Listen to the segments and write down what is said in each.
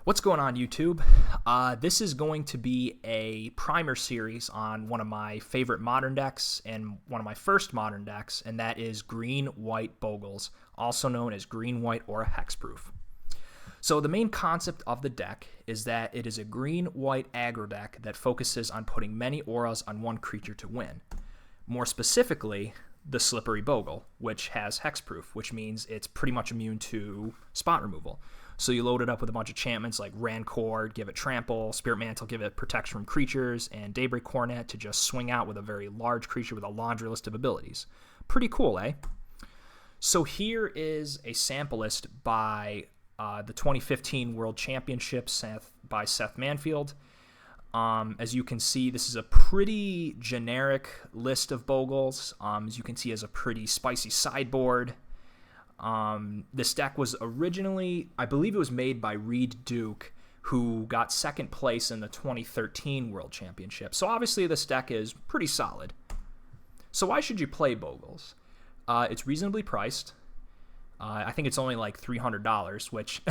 What's going on, YouTube? This is going to be a primer series on one of my favorite modern decks and one of my first modern decks, and that is Green-White Bogles, also known as Green-White Aura Hexproof. So the main concept of the deck is that it is a green-white aggro deck that focuses on putting many auras on one creature to win. More specifically, the Slippery Bogle, which has hexproof, which means it's pretty much immune to spot removal. So you load it up with a bunch of enchantments like Rancor, give it Trample, Spirit Mantle, give it Protection from Creatures, and Daybreak Coronet to just swing out with a very large creature with a laundry list of abilities. Pretty cool, eh? So here is a sample list by the 2015 World Championship by Seth Manfield. As you can see, this is a pretty generic list of Bogles. As you can see, it has a pretty spicy sideboard. This deck was originally, I believe it was made by Reed Duke, who got second place in the 2013 World Championship. So obviously this deck is pretty solid. So why should you play Bogles? It's reasonably priced. I think it's only like $300, which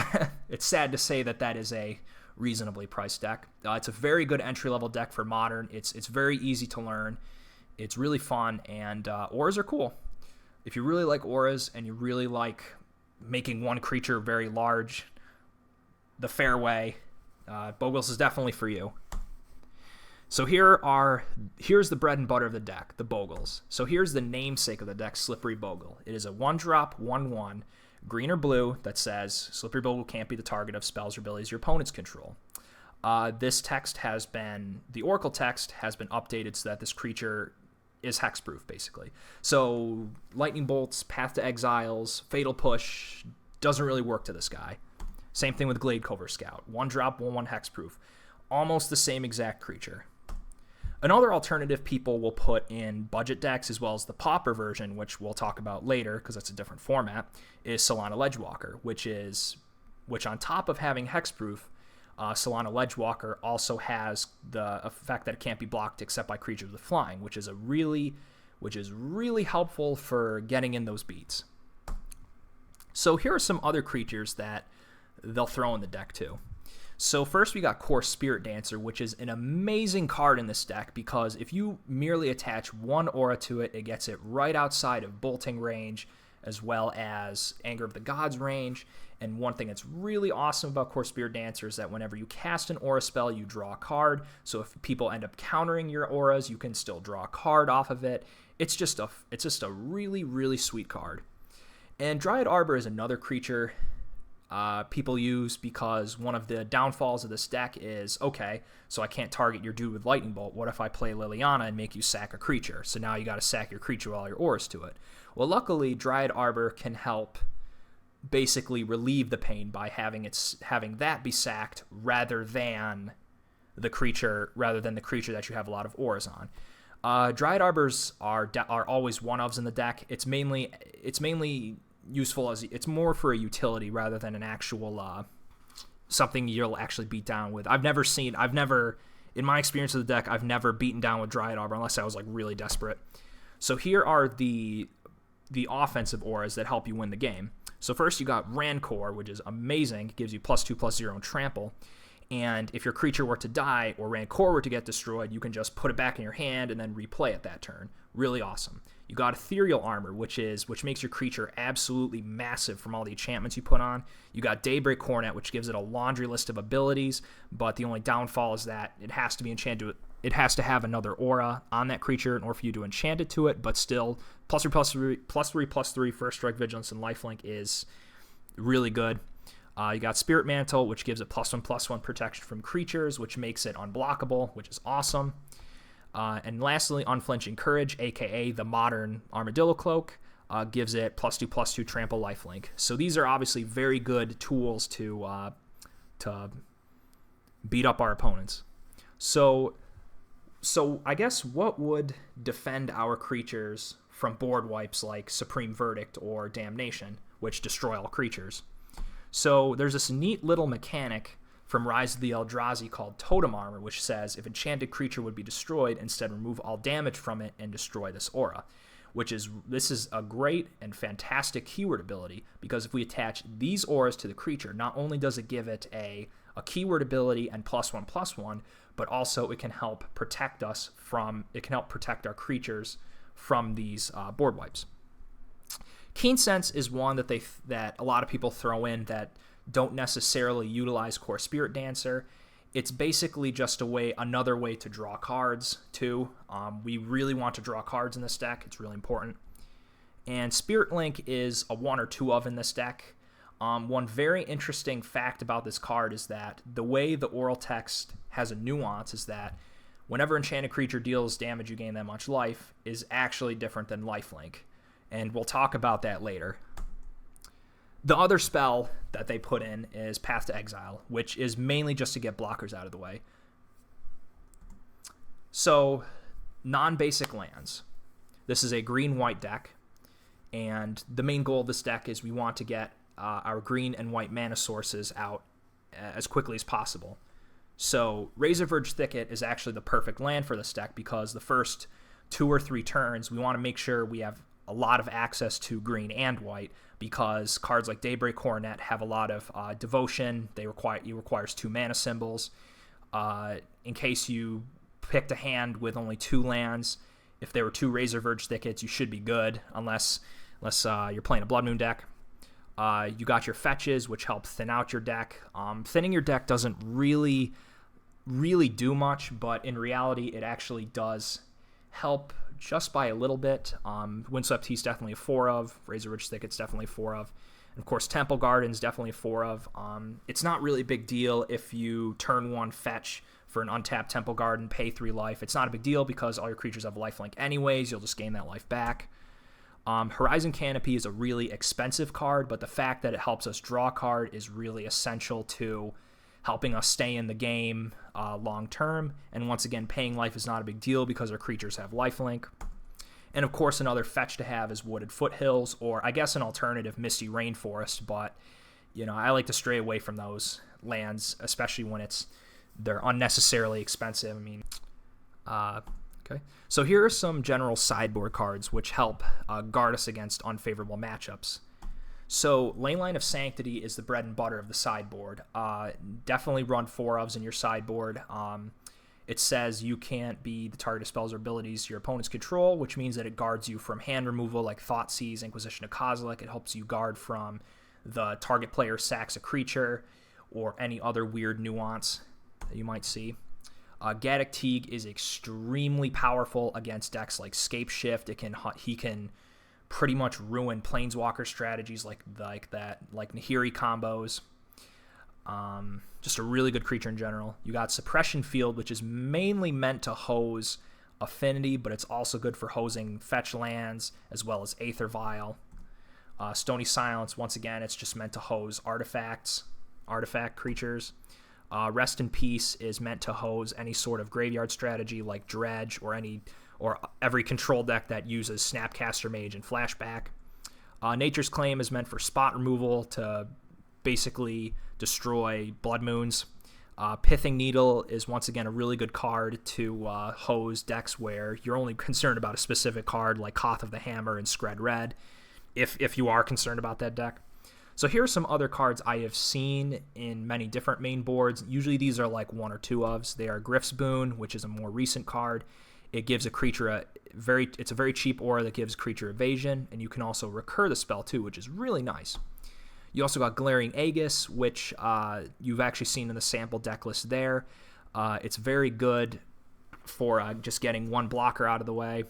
it's sad to say that is a reasonably priced deck. It's a very good entry-level deck for Modern. It's very easy to learn. It's really fun, and auras are cool. If you really like auras and you really like making one creature very large, the fairway, Bogles is definitely for you. So here's the bread and butter of the deck, the Bogles. So here's the namesake of the deck, Slippery Bogle. It is a 1-drop, 1/1, green or blue that says Slippery Bogle can't be the target of spells or abilities your opponents control. This text the Oracle text has been updated so that this creature is hexproof, basically. So Lightning Bolts, Path to Exiles, Fatal Push doesn't really work to this guy. Same thing with Gladecover Scout. 1-drop, 1/1 hexproof. Almost the same exact creature. Another alternative people will put in budget decks, as well as the Pauper version, which we'll talk about later because that's a different format, is Solana Ledgewalker, which on top of having hexproof, Solana Ledgewalker also has the effect that it can't be blocked except by creatures with flying, which is really helpful for getting in those beats. So here are some other creatures that they'll throw in the deck too. So first we got Core Spirit Dancer, which is an amazing card in this deck because if you merely attach one aura to it, it gets it right outside of bolting range as well as Anger of the Gods range. And one thing that's really awesome about Core Spirit Dancer is that whenever you cast an aura spell, you draw a card. So if people end up countering your auras, you can still draw a card off of it. It's just a really, really sweet card. And Dryad Arbor is another creature people use because one of the downfalls of this deck is, okay, so I can't target your dude with Lightning Bolt. What if I play Liliana and make you sack a creature? So now you got to sack your creature with all your auras to it. Well, luckily, Dryad Arbor can help basically relieve the pain by having that be sacked rather than the creature that you have a lot of auras on. Dryad Arbors are always one-ofs in the deck. It's mainly useful as it's more for a utility rather than an actual something you'll actually beat down with. In my experience of the deck, I've never beaten down with Dryad Arbor unless I was like really desperate. So here are the offensive auras that help you win the game. So first you got Rancor, which is amazing. It gives you +2/+0 and trample. And if your creature were to die or Rancor were to get destroyed, you can just put it back in your hand and then replay it that turn. Really awesome. You got Ethereal Armor, which makes your creature absolutely massive from all the enchantments you put on. You got Daybreak Coronet, which gives it a laundry list of abilities, but the only downfall is that it has to be enchanted. It has to have another aura on that creature in order for you to enchant it to it, but still, +3/+3 First Strike, Vigilance, and Lifelink is really good. You got Spirit Mantle, which gives it +1/+1 protection from creatures, which makes it unblockable, which is awesome. And lastly, Unflinching Courage, aka the Modern Armadillo Cloak, gives it +2/+2 Trample, Lifelink. So these are obviously very good tools to beat up our opponents. So I guess what would defend our creatures from board wipes like Supreme Verdict or Damnation, which destroy all creatures? So there's this neat little mechanic from Rise of the Eldrazi called Totem Armor, which says if enchanted creature would be destroyed, instead remove all damage from it and destroy this aura. this is a great and fantastic keyword ability, because if we attach these auras to the creature, not only does it give it a keyword ability and +1/+1, but also it can help protect our creatures from these board wipes. Keen Sense is one that a lot of people throw in that don't necessarily utilize Core Spirit Dancer. It's basically just another way to draw cards too. We really want to draw cards in this deck. It's really important. And Spirit Link is a 1 or 2 of in this deck. One very interesting fact about this card is that the way the oral text has a nuance is that whenever enchanted creature deals damage, you gain that much life is actually different than lifelink. And we'll talk about that later. The other spell that they put in is Path to Exile, which is mainly just to get blockers out of the way. So, non-basic lands. This is a green-white deck, and the main goal of this deck is we want to get our green and white mana sources out as quickly as possible. So, Razorverge Thicket is actually the perfect land for this deck, because the first 2 or 3 turns, we want to make sure we have a lot of access to green and white, because cards like Daybreak Coronet have a lot of devotion. It requires 2 mana symbols. In case you picked a hand with only 2 lands, if there were 2 Razorverge Thickets, you should be good, unless you're playing a Blood Moon deck. You got your fetches, which help thin out your deck. Thinning your deck doesn't really do much, but in reality, it actually does help just by a little bit. Windswept Heath definitely a 4 of. Razorverge Thicket's definitely a 4 of. And of course, Temple Garden's definitely a 4 of. It's not really a big deal if you turn 1 fetch for an untapped Temple Garden, pay 3 life. It's not a big deal because all your creatures have lifelink anyways. You'll just gain that life back. Horizon Canopy is a really expensive card, but the fact that it helps us draw a card is really essential to helping us stay in the game long term. And once again, paying life is not a big deal because our creatures have lifelink. And of course, another fetch to have is Wooded Foothills, or I guess an alternative, Misty Rainforest. But I like to stray away from those lands, especially when they're unnecessarily expensive. Okay. So here are some general sideboard cards which help guard us against unfavorable matchups. So Leyline of Sanctity is the bread and butter of the sideboard. Definitely run 4 ofs in your sideboard. It says you can't be the target of spells or abilities your opponents control, which means that it guards you from hand removal like Thoughtseize, Inquisition of Kozilek. It helps you guard from the target player sacks a creature or any other weird nuance that you might see. Gaddock Teague is extremely powerful against decks like Scape Shift. He can pretty much ruin Planeswalker strategies like Nahiri combos. Just a really good creature in general. You got Suppression Field, which is mainly meant to hose Affinity, but it's also good for hosing fetch lands as well as Aether Vial. Stony Silence, once again, it's just meant to hose artifact creatures. Rest in Peace is meant to hose any sort of graveyard strategy like Dredge or every control deck that uses Snapcaster Mage and Flashback. Nature's Claim is meant for spot removal to basically destroy Blood Moons. Pithing Needle is once again a really good card to hose decks where you're only concerned about a specific card like Koth of the Hammer and Scred Red, if you are concerned about that deck. So here are some other cards I have seen in many different main boards. Usually these are like 1 or 2 ofs. They are Griff's Boon, which is a more recent card. It gives a creature it's a very cheap aura that gives creature evasion, and you can also recur the spell too, which is really nice. You also got Glaring Aegis, which you've actually seen in the sample deck list there. It's very good for just getting 1 blocker out of the way.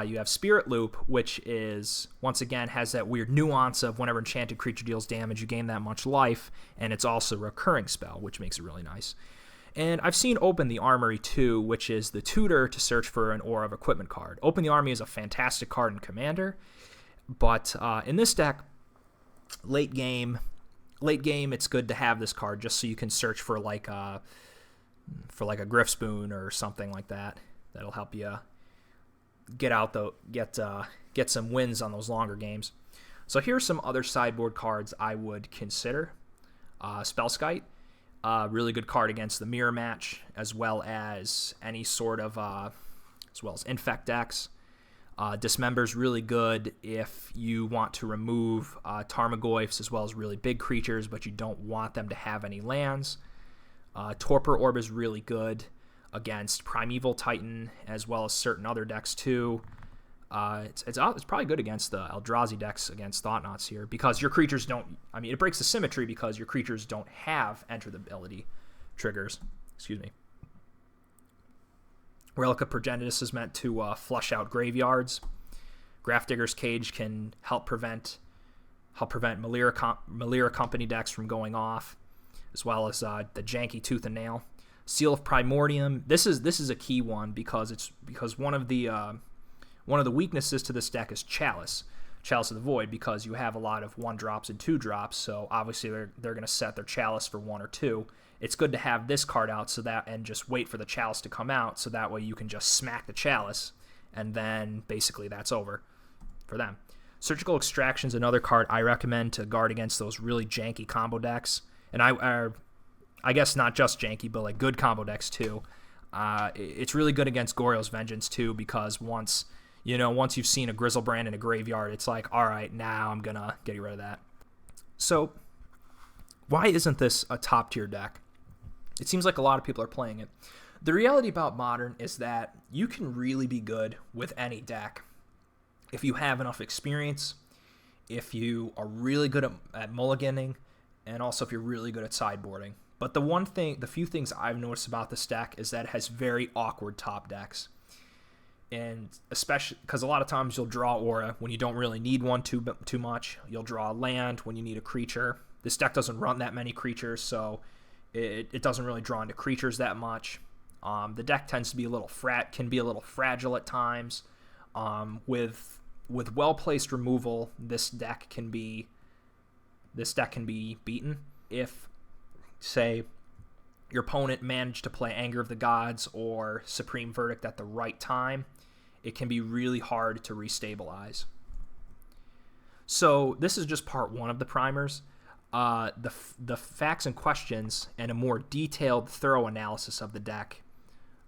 You have Spirit Loop, which is, once again, has that weird nuance of whenever enchanted creature deals damage, you gain that much life, and it's also a recurring spell, which makes it really nice. And I've seen Open the Armory too, which is the tutor to search for an Aura of Equipment card. Open the Army is a fantastic card in Commander, but in this deck, late game, it's good to have this card just so you can search for like a Griff's Boon or something like that. That'll help you get some wins on those longer games. So here's some other sideboard cards I would consider. Spellskite, really good card against the mirror match, as well as any sort of as well as Infect decks. Dismember's really good if you want to remove Tarmogoyfs as well as really big creatures, but you don't want them to have any lands. Torpor Orb is really good against Primeval Titan as well as certain other decks too. It's probably good against the Eldrazi decks against Thought-Knots here because your creatures don't... I mean, it breaks the symmetry because your creatures don't have Enter the Ability triggers. Excuse me. Relic of Progenitus is meant to flush out graveyards. Grafdigger's Cage can help prevent Malira Company decks from going off, as well as the janky Tooth and Nail. Seal of Primordium. This is a key one because one of the weaknesses to this deck is Chalice of the Void, because you have a lot of 1-drops and 2-drops. So obviously they're going to set their Chalice for 1 or 2. It's good to have this card out and just wait for the Chalice to come out, so that way you can just smack the Chalice, and then basically that's over for them. Surgical Extraction is another card I recommend to guard against those really janky combo decks, and I guess not just janky, but like good combo decks too. It's really good against Goryo's Vengeance too, because once you've seen a Grizzlebrand in a graveyard, it's like, all right, now I'm gonna get rid of that. So why isn't this a top tier deck? It seems like a lot of people are playing it. The reality about Modern is that you can really be good with any deck if you have enough experience, if you are really good at mulliganing, and also if you're really good at sideboarding. But the few things I've noticed about this deck is that it has very awkward top decks. And especially because a lot of times you'll draw Aura when you don't really need one too much. You'll draw a land when you need a creature. This deck doesn't run that many creatures, so it doesn't really draw into creatures that much. The deck tends to be a little fragile at times. With well-placed removal, this deck can be beaten if, say, your opponent managed to play Anger of the Gods or Supreme Verdict at the right time. It can be really hard to restabilize. So this is just part 1 of the primers. The facts and questions and a more detailed, thorough analysis of the deck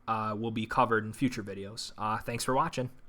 will be covered in future videos. Thanks for watching.